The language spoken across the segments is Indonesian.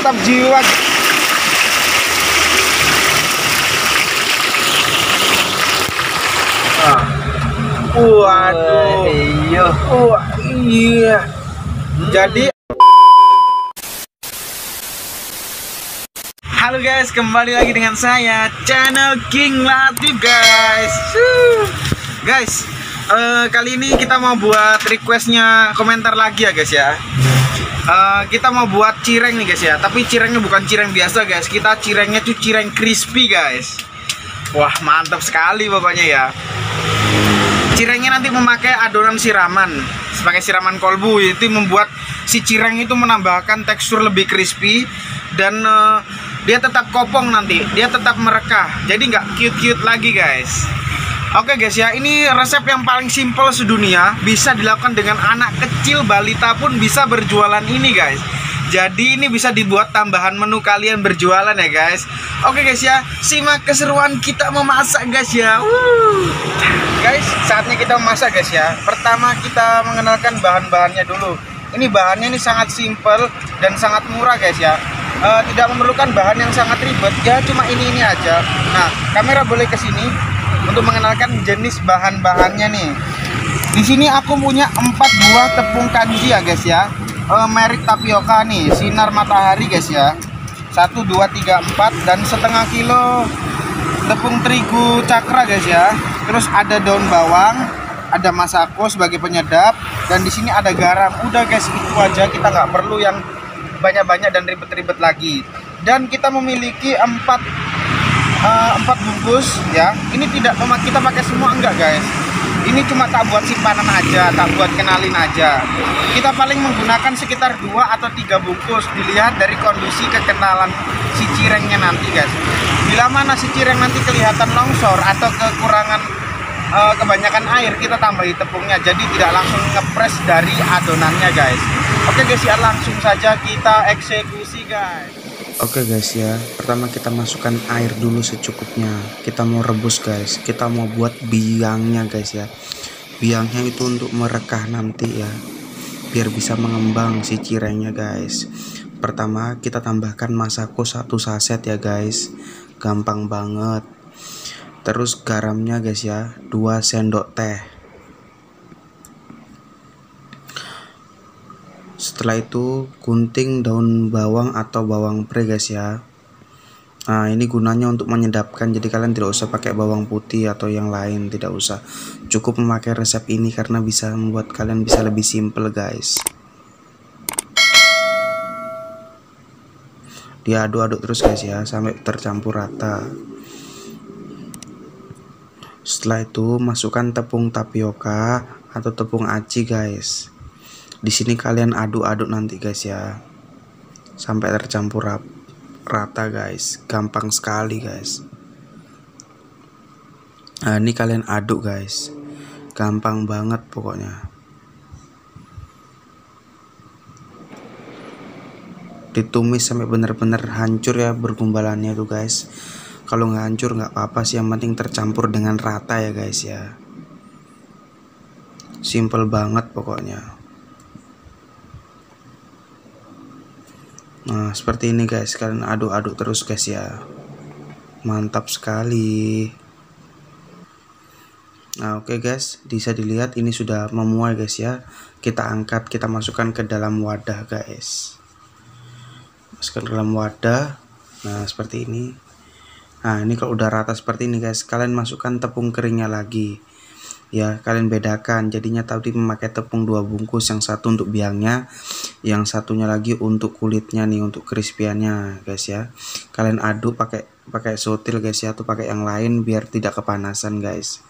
mantap jiwa. Waduh. Iya. Jadi halo guys, kembali lagi dengan saya channel King Latif guys. Guys, kali ini kita mau buat requestnya komentar lagi ya guys ya. Kita mau buat cireng nih guys ya. Tapi cirengnya bukan cireng biasa guys. Kita cirengnya tuh cireng crispy guys. Wah mantap sekali pokoknya ya. Cirengnya nanti memakai adonan siraman, sebagai siraman kolbu. Itu membuat si cireng itu menambahkan tekstur lebih crispy. Dan dia tetap kopong nanti, dia tetap merekah. Jadi nggak cute-cute lagi guys. Oke guys ya, ini resep yang paling simple sedunia. Bisa dilakukan dengan anak kecil, balita pun bisa berjualan ini guys. Jadi ini bisa dibuat tambahan menu kalian berjualan ya guys. Oke guys ya, simak keseruan kita memasak guys ya. Guys, saatnya kita memasak guys ya. Pertama kita mengenalkan bahan-bahannya dulu. Ini bahannya ini sangat simple dan sangat murah guys ya. Tidak memerlukan bahan yang sangat ribet ya, cuma ini aja. Nah, kamera boleh ke sini untuk mengenalkan jenis bahan-bahannya nih. Di sini aku punya 4 buah tepung kanji ya guys ya. Merek tapioka nih, sinar matahari guys ya. 1 2 3 4 dan setengah kilo tepung terigu cakra guys ya. Terus ada daun bawang, ada masako sebagai penyedap, dan di sini ada garam. Udah guys, itu aja, kita nggak perlu yang banyak-banyak dan ribet-ribet lagi. Dan kita memiliki 4 bungkus ya. Ini tidak kita pakai semua enggak guys. Ini cuma tak buat simpanan aja, tak buat kenalin aja. Kita paling menggunakan sekitar 2 atau 3 bungkus. Dilihat dari kondisi kekenalan si cirengnya nanti guys. Bila mana si cireng nanti kelihatan longsor atau kekurangan kebanyakan air, kita tambahi tepungnya. Jadi tidak langsung ngepres dari adonannya guys. Oke guys ya, langsung saja kita eksekusi guys. Oke guys ya, pertama kita masukkan air dulu secukupnya. Kita mau rebus guys, kita mau buat biangnya guys ya. Biangnya itu untuk merekah nanti ya, biar bisa mengembang si cirengnya guys. Pertama kita tambahkan masako 1 saset ya guys, gampang banget. Terus garamnya guys ya, 2 sendok teh. Setelah itu gunting daun bawang atau bawang pre guys ya. Nah ini gunanya untuk menyedapkan, jadi kalian tidak usah pakai bawang putih atau yang lain, tidak usah. Cukup memakai resep ini karena bisa membuat kalian bisa lebih simple guys. Diaduk-aduk terus guys ya sampai tercampur rata. Setelah itu masukkan tepung tapioka atau tepung aci guys. Di sini kalian aduk-aduk nanti guys ya, sampai tercampur rata guys. Gampang sekali guys. Nah ini kalian aduk guys, gampang banget pokoknya. Ditumis sampai benar-benar hancur ya bergumbalannya tuh guys. Kalau nggak hancur nggak apa-apa sih, yang penting tercampur dengan rata ya guys ya. Simple banget pokoknya. Nah seperti ini guys, kalian aduk-aduk terus guys ya. Mantap sekali. Nah oke guys, bisa dilihat ini sudah memuai guys ya. Kita angkat, kita masukkan ke dalam wadah guys. Masukkan ke dalam wadah. Nah seperti ini. Nah ini kalau udah rata seperti ini guys, kalian masukkan tepung keringnya lagi ya. Kalian bedakan, jadinya tadi memakai tepung 2 bungkus, yang satu untuk biangnya, yang satunya lagi untuk kulitnya nih, untuk crispy-annya guys ya. Kalian aduk pakai sotil guys ya, atau pakai yang lain biar tidak kepanasan guys,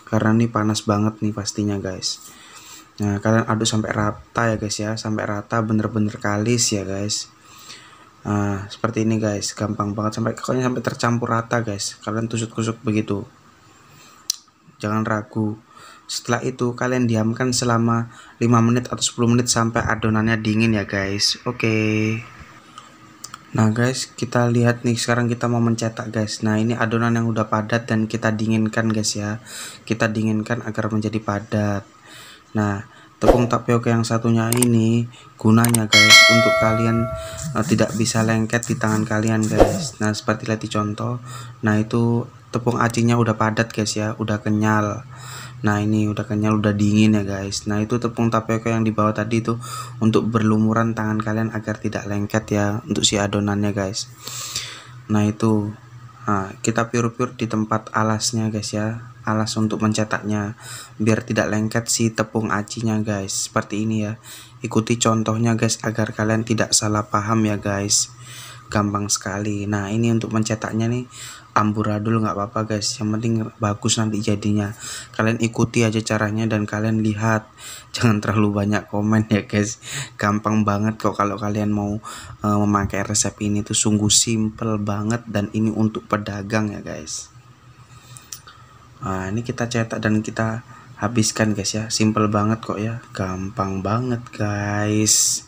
karena ini panas banget nih pastinya guys. Nah kalian aduk sampai rata ya guys ya, sampai rata bener-bener kalis ya guys. Nah seperti ini guys, gampang banget, pokoknya sampai tercampur rata guys. Kalian tusuk-tusuk begitu, jangan ragu. Setelah itu kalian diamkan selama 5 menit atau 10 menit sampai adonannya dingin ya guys. Oke. Nah guys, kita lihat nih, sekarang kita mau mencetak guys. Nah ini adonan yang udah padat dan kita dinginkan guys ya. Kita dinginkan agar menjadi padat. Nah tepung tapioka yang satunya ini gunanya guys untuk kalian tidak bisa lengket di tangan kalian guys. Nah seperti lihat di contoh, nah itu tepung acinya udah padat guys ya, udah kenyal. Nah ini udah kenyal, udah dingin ya guys. Nah itu tepung tapioka yang di bawah tadi itu untuk berlumuran tangan kalian agar tidak lengket ya untuk si adonannya guys. Nah itu, nah kita pure di tempat alasnya guys ya, alas untuk mencetaknya biar tidak lengket si tepung acinya guys. Seperti ini ya, ikuti contohnya guys agar kalian tidak salah paham ya guys, gampang sekali. Nah ini untuk mencetaknya nih amburadul nggak apa-apa guys, yang penting bagus nanti jadinya. Kalian ikuti aja caranya dan kalian lihat, jangan terlalu banyak komen ya guys, gampang banget kok kalau kalian mau memakai resep ini tuh sungguh simple banget, dan ini untuk pedagang ya guys. Nah ini kita cetak dan kita habiskan guys ya, simple banget kok ya, gampang banget guys.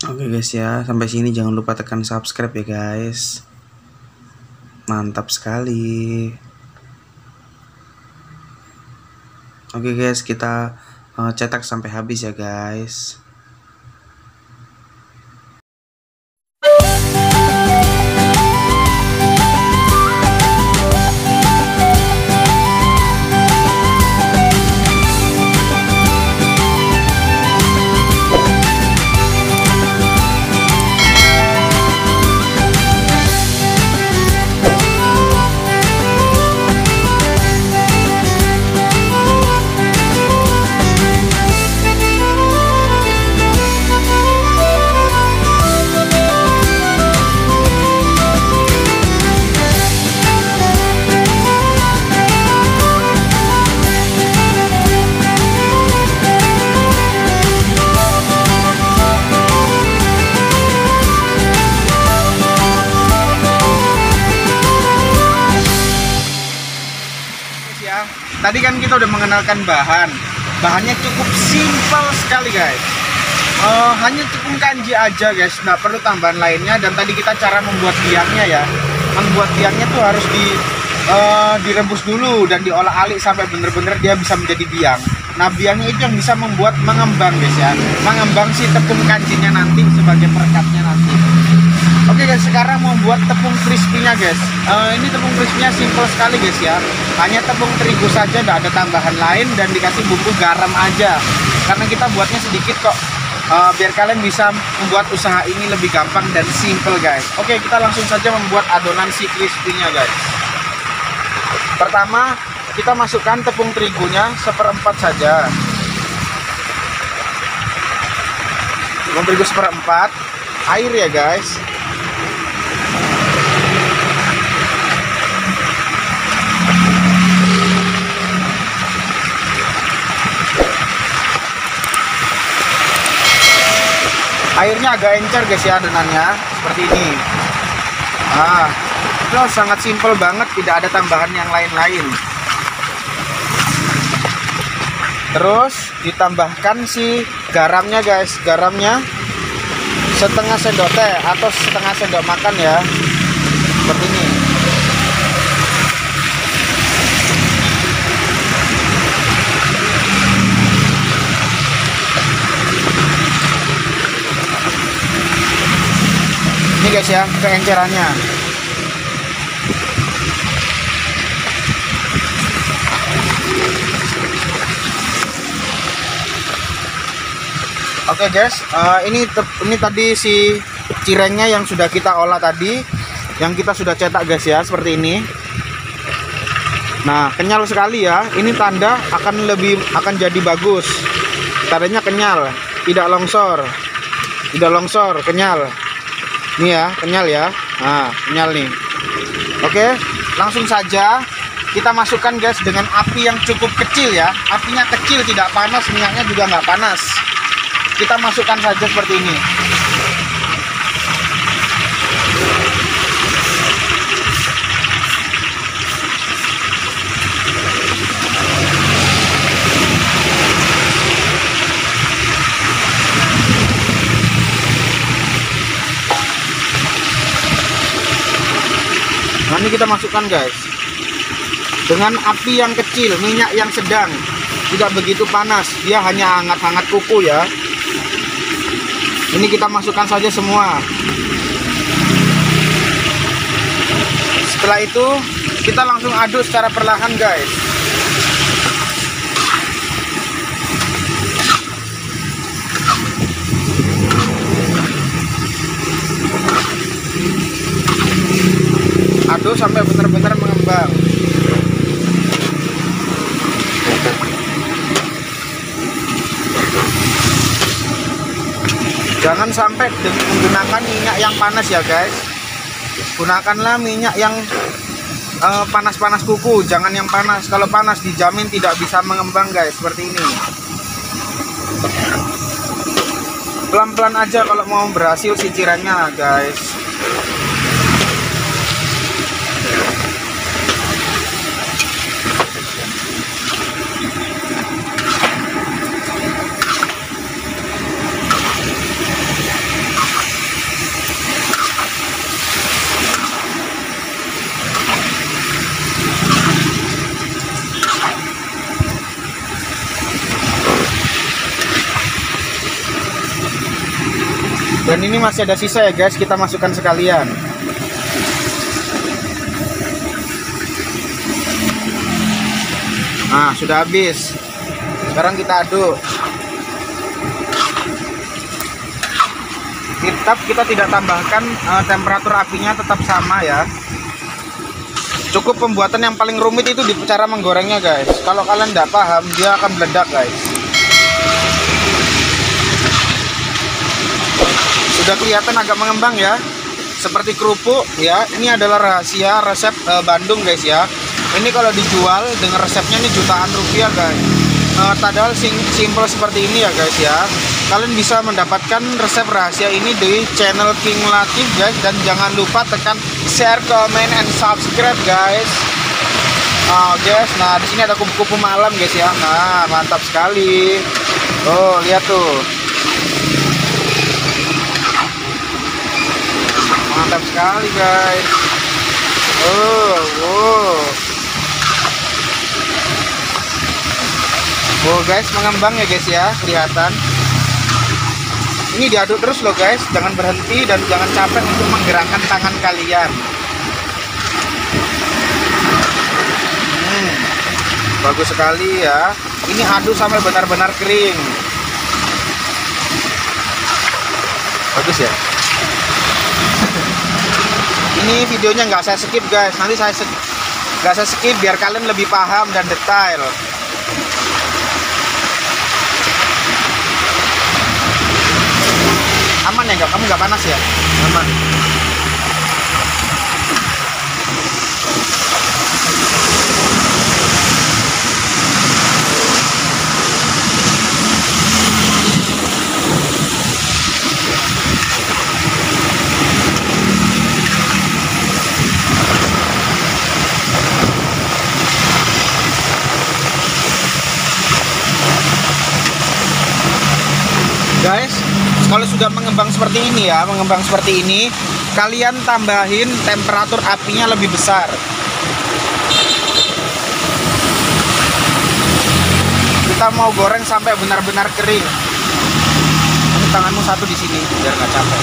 Oke guys ya, sampai sini jangan lupa tekan subscribe ya guys. Mantap sekali. Oke guys, kita cetak sampai habis ya guys. Tadi kan kita udah mengenalkan bahannya cukup simpel sekali guys. Hanya tepung kanji aja guys, nggak perlu tambahan lainnya. Dan tadi kita cara membuat biangnya ya, membuat biangnya tuh harus direbus dulu dan diolah alik sampai bener-bener dia bisa menjadi biang. Nah biangnya itu yang bisa membuat mengembang guys ya, mengembang si tepung kanjinya nanti sebagai perekatnya nanti. Oke guys, sekarang mau buat tepung crispy-nya guys. Ini tepung crispy-nya simple sekali guys ya. Hanya tepung terigu saja, tidak ada tambahan lain, dan dikasih bumbu garam aja. Karena kita buatnya sedikit kok, biar kalian bisa membuat usaha ini lebih gampang dan simple guys. Oke, kita langsung saja membuat adonan si crispy-nya guys. Pertama, kita masukkan tepung terigunya 1/4 saja. Tepung terigu 1/4, air ya guys. Airnya agak encer guys ya adonannya, seperti ini. Nah, itu sangat simple banget, tidak ada tambahan yang lain-lain. Terus ditambahkan si garamnya guys, garamnya setengah sendok teh atau setengah sendok makan ya, seperti ini. Ini guys ya, keencerannya. Oke guys, ini tadi si cirengnya yang sudah kita olah tadi, yang kita sudah cetak guys ya, seperti ini. Nah, kenyal sekali ya. Ini tanda akan jadi bagus. Tandanya kenyal, tidak longsor, kenyal. Ini ya, kenyal ya. Nah, kenyal nih. Oke, langsung saja kita masukkan guys dengan api yang cukup kecil ya. Apinya kecil, tidak panas, minyaknya juga nggak panas. Kita masukkan saja seperti ini. Nah, ini kita masukkan guys. dengan api yang kecil, minyak yang sedang, tidak begitu panas, dia hanya hangat-hangat kuku ya. Ini kita masukkan saja semua. Setelah itu kita langsung aduk secara perlahan guys. Aduk sampai benar-benar mengembang. Jangan sampai menggunakan minyak yang panas ya guys. Gunakanlah minyak yang panas-panas kuku, jangan yang panas. Kalau panas dijamin tidak bisa mengembang guys, seperti ini. Pelan-pelan aja kalau mau berhasil sicirannya guys. Dan ini masih ada sisa ya guys, kita masukkan sekalian. Nah, sudah habis. Sekarang kita aduk. Kita tidak tambahkan temperatur apinya, tetap sama ya. Cukup pembuatan yang paling rumit itu di cara menggorengnya guys. Kalau kalian tidak paham, dia akan meledak guys. Sudah kelihatan agak mengembang ya, seperti kerupuk ya. Ini adalah rahasia resep Bandung guys ya. Ini kalau dijual dengan resepnya ini jutaan rupiah guys. Padahal simple seperti ini ya guys ya. Kalian bisa mendapatkan resep rahasia ini di channel King Latif guys. Dan jangan lupa tekan share, comment, and subscribe guys. Guys, nah di sini ada kupu-kupu malam guys ya. Nah, mantap sekali. Oh, lihat tuh. Mantap sekali guys. Guys, mengembang ya guys ya, kelihatan. Ini diaduk terus loh guys, jangan berhenti dan jangan capek untuk menggerakkan tangan kalian. Bagus sekali ya. Ini aduk sampai benar-benar kering. Bagus ya. Ini videonya nggak saya skip guys, nanti nggak saya skip biar kalian lebih paham dan detail. Aman ya, kamu nggak panas ya? Aman. Guys, kalau sudah mengembang seperti ini ya, kalian tambahin temperatur apinya lebih besar. Kita mau goreng sampai benar-benar kering. Ini tanganmu satu di sini biar nggak capek.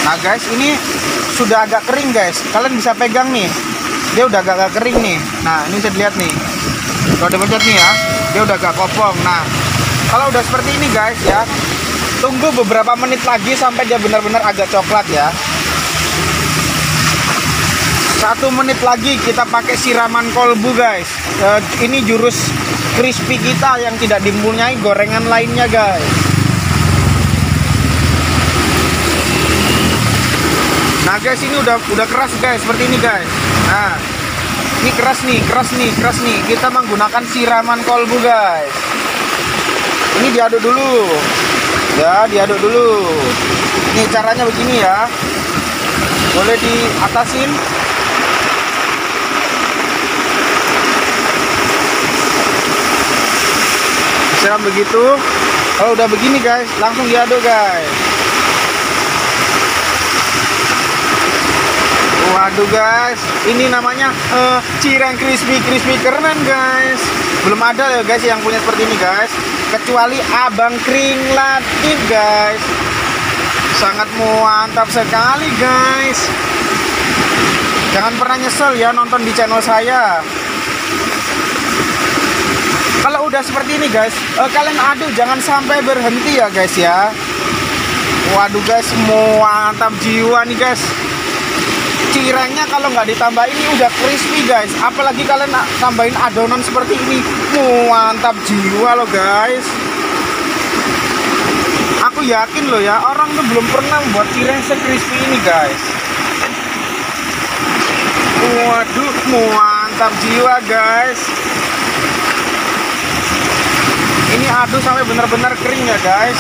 Nah guys, ini sudah agak kering guys. Kalian bisa pegang nih. Dia udah agak kering nih. Nah, ini bisa dilihat nih. Kalau dipencet nih ya, dia udah agak kopong. Nah, kalau udah seperti ini guys ya, tunggu beberapa menit lagi sampai dia benar-benar agak coklat ya. 1 menit lagi kita pakai siraman kolbu guys. Ini jurus crispy kita yang tidak dimpunyai gorengan lainnya guys. Nah guys, ini udah keras guys, seperti ini guys. Nah, ini keras nih. Kita menggunakan siraman kolbu guys. Ini diaduk dulu. Ya, diaduk dulu. Ini caranya begini ya. Boleh diatasin. Siram begitu. Kalau udah begini guys, langsung diaduk guys. Waduh guys, ini namanya cireng crispy keren guys. Belum ada ya guys yang punya seperti ini guys, kecuali Abang Kring Latif guys. Sangat mantap sekali guys. Jangan pernah nyesel ya nonton di channel saya. Kalau udah seperti ini guys, kalian aduk jangan sampai berhenti ya guys ya. Waduh guys, mantap jiwa nih guys. Cirengnya kalau nggak ditambah ini udah crispy guys, apalagi kalian tambahin adonan seperti ini, mantap jiwa loh guys. Aku yakin loh ya, orang tuh belum pernah membuat cireng se-crispy ini guys. Waduh, mantap jiwa guys. Ini aduk sampai benar-benar kering ya guys.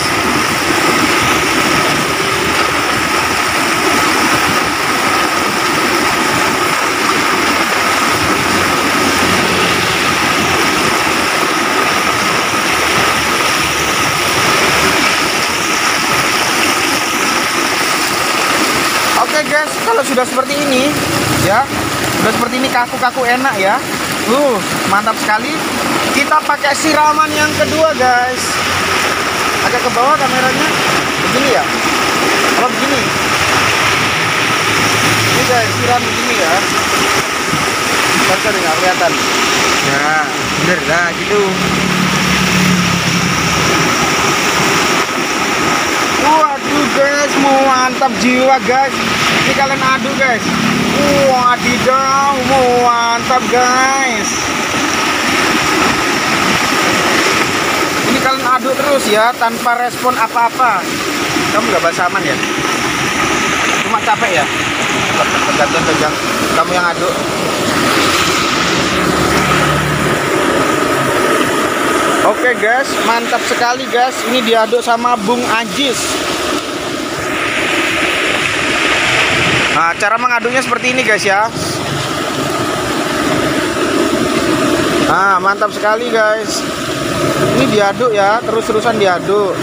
Oke guys, kalau sudah seperti ini ya, sudah seperti ini kaku-kaku enak ya. Mantap sekali. Kita pakai siraman yang kedua guys. Agak ke bawah kameranya. Begini ya. Kalau begini. Ini guys, siram begini ya. Sorry nggak kelihatan. Nah, bener lah gitu. Waduh guys, mantap jiwa guys. Ini kalian aduk guys. Wadidaw, mantap guys. Ini kalian aduk terus ya, tanpa respon apa-apa. Kamu nggak bahasa aman ya? Cuma capek ya? Pegang kamu yang aduk. Oke guys, mantap sekali guys. Ini diaduk sama Bung Ajis. Nah, cara mengaduknya seperti ini guys ya. Nah, mantap sekali guys. Ini diaduk ya, terus-terusan diaduk.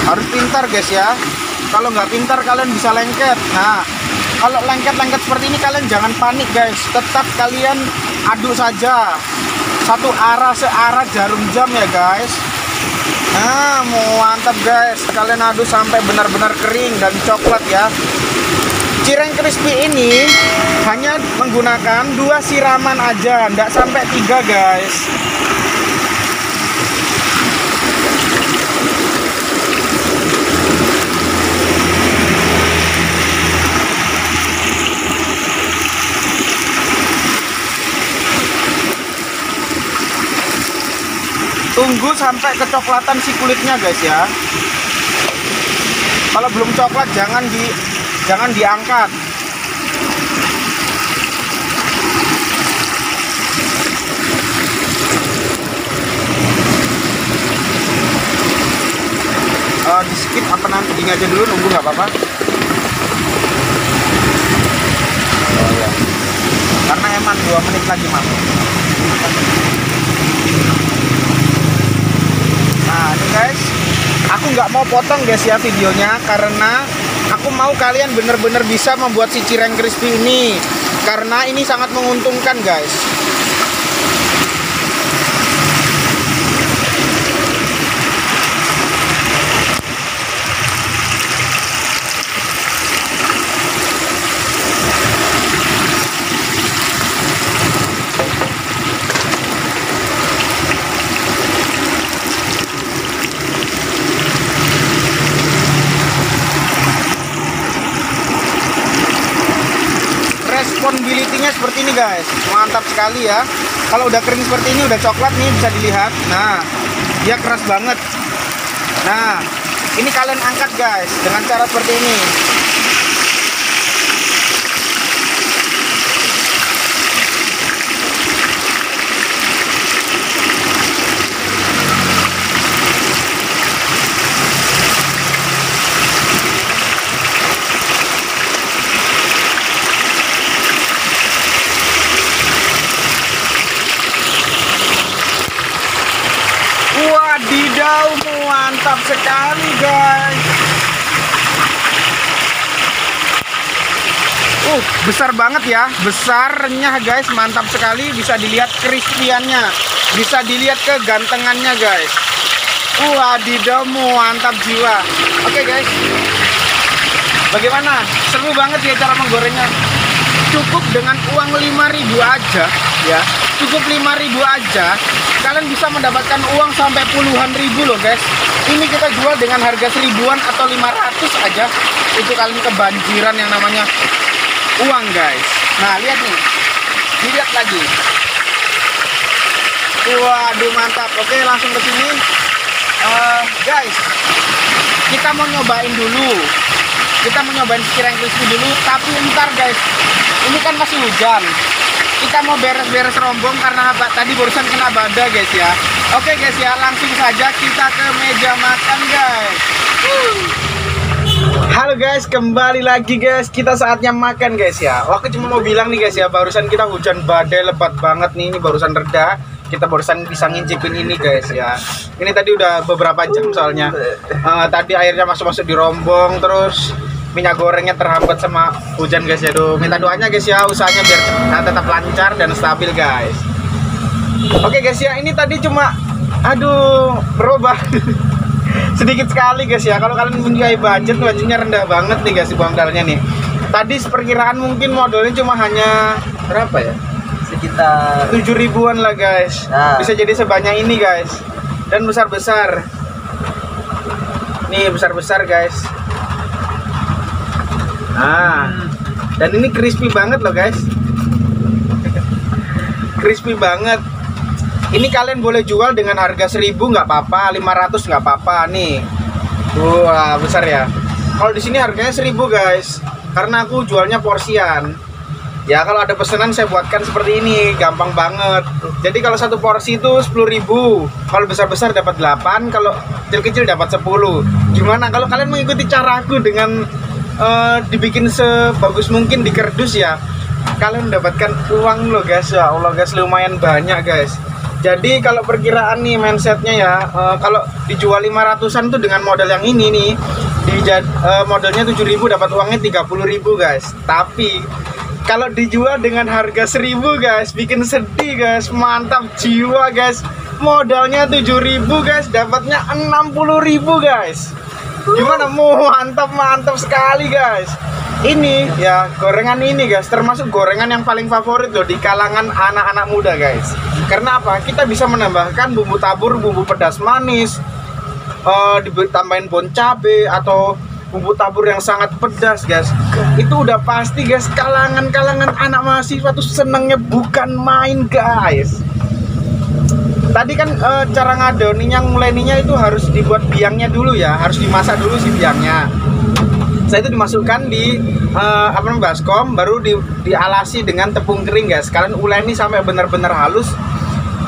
Harus pintar guys ya. Kalau nggak pintar kalian bisa lengket. Nah, kalau lengket-lengket seperti ini kalian jangan panik guys. Tetap kalian aduk saja. Satu arah, searah jarum jam ya guys. Nah, mantap guys. Kalian aduk sampai benar-benar kering dan coklat ya. Cireng crispy ini hanya menggunakan 2 siraman aja, nggak sampai 3 guys. Tunggu sampai kecoklatan si kulitnya guys ya. Kalau belum coklat jangan diangkat. Di skip apa nanti gini aja dulu, nunggu nggak apa-apa. Oh ya. Karena emang 2 menit lagi masuk. Nah ini guys, aku nggak mau potong guys ya videonya, karena aku mau kalian bener-bener bisa membuat si cireng crispy ini, karena ini sangat menguntungkan guys. Responsibility-nya seperti ini guys, mantap sekali ya. Kalau udah kering seperti ini, udah coklat nih, bisa dilihat. Nah, dia keras banget. Nah, ini kalian angkat guys dengan cara seperti ini. Wadidaw, mantap sekali guys. Besar banget ya, besarnya guys, mantap sekali. Bisa dilihat crispy-annya, bisa dilihat kegantengannya guys. Wadidaw, mantap jiwa. Oke guys, bagaimana? Seru banget ya cara menggorengnya. Cukup dengan uang 5.000 aja ya, cukup 5.000 aja kalian bisa mendapatkan uang sampai puluhan ribu loh guys. Ini kita jual dengan harga 1000-an atau 500 aja, itu kalian kebanjiran yang namanya uang guys. Nah lihat nih, dilihat lagi. Waduh mantap. Oke, langsung ke sini guys, kita mau nyobain dulu, kita mau nyobain cireng crispy dulu. Tapi ntar guys, ini kan masih hujan, kita mau beres-beres rombong karena tadi barusan kena badai guys ya. Oke guys ya, langsung saja kita ke meja makan guys. Halo guys, kembali lagi guys, kita saatnya makan guys ya. Aku cuma mau bilang nih guys ya, barusan kita hujan badai lebat banget nih, ini barusan reda. Kita barusan bisa ngincipin ini guys ya. Ini tadi udah beberapa jam soalnya. Tadi airnya masuk-masuk di rombong, terus minyak gorengnya terhambat sama hujan guys ya. Duh, minta doanya guys ya, usahanya biar tetap lancar dan stabil guys. Oke guys ya, ini tadi cuma berubah sedikit sekali guys ya. Kalau kalian mempunyai budgetnya rendah banget nih guys, bawang darahnya nih. Tadi perkiraan mungkin modalnya cuma hanya berapa ya? Sekitar 7.000-an lah guys. Bisa jadi sebanyak ini guys. Dan besar-besar. Nih besar-besar guys. Dan ini crispy banget loh guys. Crispy banget. Ini kalian boleh jual dengan harga 1.000 nggak apa-apa, 500 nggak apa-apa nih. Wah besar ya. Kalau di sini harganya 1.000 guys, karena aku jualnya porsian. Ya kalau ada pesanan saya buatkan seperti ini, gampang banget. Jadi kalau satu porsi itu 10.000. Kalau besar-besar dapat 8, kalau kecil-kecil dapat 10. Gimana kalau kalian mengikuti caraku dengan dibikin sebagus mungkin di kardus ya, kalian mendapatkan uang loh guys ya. Allah guys, lumayan banyak guys. Jadi kalau perkiraan nih mindsetnya ya, kalau dijual 500-an tuh dengan modal yang ini nih, modalnya 7.000 dapat uangnya 30.000 guys. Tapi kalau dijual dengan harga 1.000 guys, bikin sedih guys, mantap jiwa guys. Modalnya 7.000 guys, dapatnya 60.000 guys. Gimana? Mantap sekali guys. Ini ya, gorengan ini guys, termasuk gorengan yang paling favorit loh di kalangan anak-anak muda guys. Karena apa? Kita bisa menambahkan bumbu tabur, bumbu pedas manis, ditambahin bon cabe atau bumbu tabur yang sangat pedas guys. Itu udah pasti guys, kalangan-kalangan anak mahasiswa tuh senengnya bukan main guys. Tadi kan cara ngadoninya, nguleninya itu harus dibuat biangnya dulu ya, harus dimasak dulu si biangnya. Saya itu dimasukkan di baskom, baru dialasi dengan tepung kering guys. Kalian uleni sampai benar-benar halus.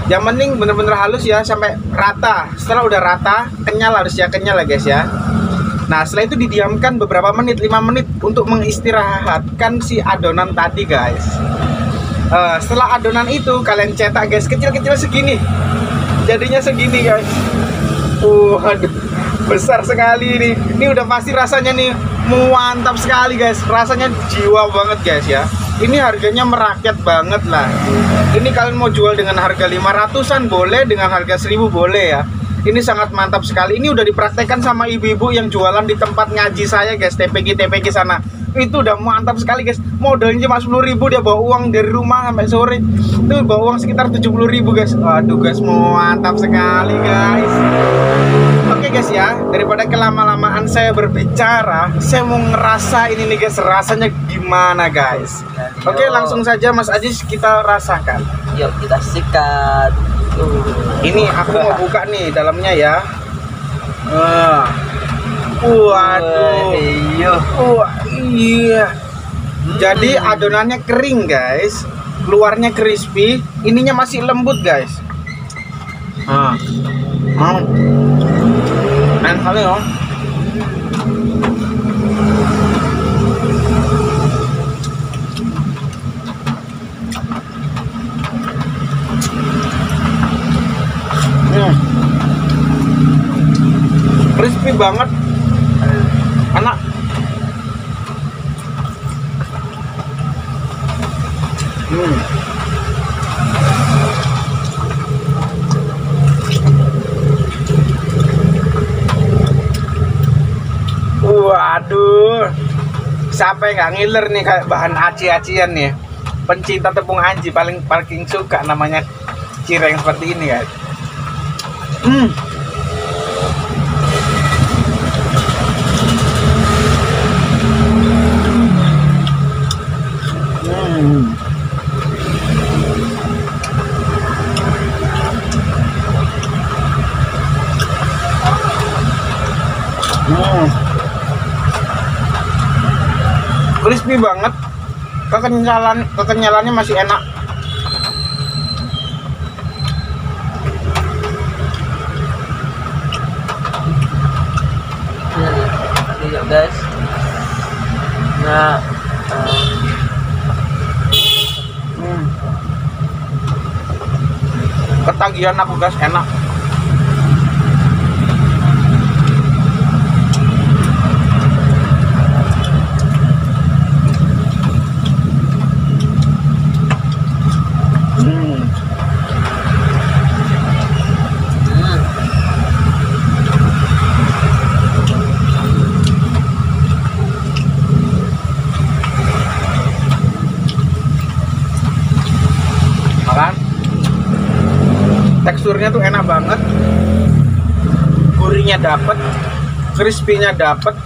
Yang penting benar-benar halus ya, sampai rata. Setelah udah rata, kenyal, harus ya kenyal ya guys ya. Nah setelah itu didiamkan beberapa menit, 5 menit untuk mengistirahatkan si adonan tadi guys. Setelah adonan itu kalian cetak guys, kecil-kecil segini, jadinya segini guys. Aduh, besar sekali nih. Ini udah pasti rasanya nih mantap sekali guys. Rasanya jiwa banget guys ya. Ini harganya merakyat banget lah. Ini kalian mau jual dengan harga 500-an boleh, dengan harga 1.000 boleh ya. Ini sangat mantap sekali. Ini udah dipraktekkan sama ibu-ibu yang jualan di tempat ngaji saya guys, TPG sana. Itu udah mantap sekali guys. Modalnya cuma 10.000, dia bawa uang dari rumah sampai sore. Itu bawa uang sekitar 70.000 guys. Aduh guys, mantap sekali guys. Oke guys ya, daripada kelama-lamaan saya berbicara, saya mau ngerasa ini nih guys, rasanya gimana guys. Oke, langsung saja Mas Ajis kita rasakan. Yuk kita sikat. Ini aku mau buka nih dalamnya ya. Waduh. Iya. Jadi adonannya kering guys, luarnya crispy, ininya masih lembut guys. Enak kali ya. banget, enak. Waduh, siapa yang nggak ngiler nih kayak bahan aci-acian nih? Pencinta tepung anji paling suka namanya cireng seperti ini guys. Crispy banget, kekenyalannya masih enak. Lihat guys. Nah, ketagihan aku guys, enak. Makan, teksturnya tuh enak banget, gurihnya dapet, crispy-nya dapet,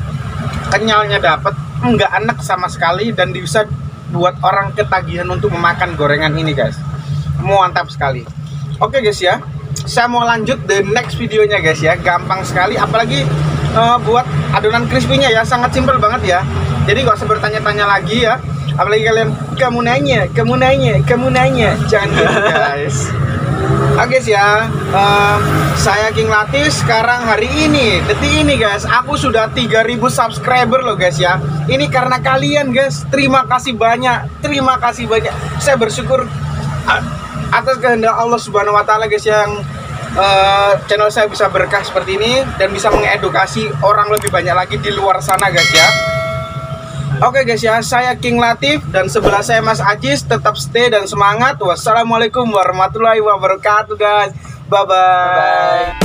kenyalnya dapet, nggak enak sama sekali, dan bisa buat orang ketagihan untuk memakan gorengan ini guys. Mantap sekali. Oke guys ya, saya mau lanjut the next videonya guys ya. Gampang sekali, apalagi buat adonan crispy-nya ya, sangat simpel banget ya. Jadi gak usah bertanya-tanya lagi ya. Apalagi kalian, kamu nanya, jangan gitu guys. Oke guys ya, saya King Latif. Sekarang hari ini, detik ini guys, aku sudah 3000 subscriber loh guys ya. Ini karena kalian guys, terima kasih banyak. Saya bersyukur atas kehendak Allah Subhanahu Wa Taala guys, yang channel saya bisa berkah seperti ini dan bisa mengedukasi orang lebih banyak lagi di luar sana guys ya. Oke guys ya, saya King Latif dan sebelah saya Mas Ajis. Tetap stay dan semangat. Wassalamualaikum warahmatullahi wabarakatuh guys. Bye bye.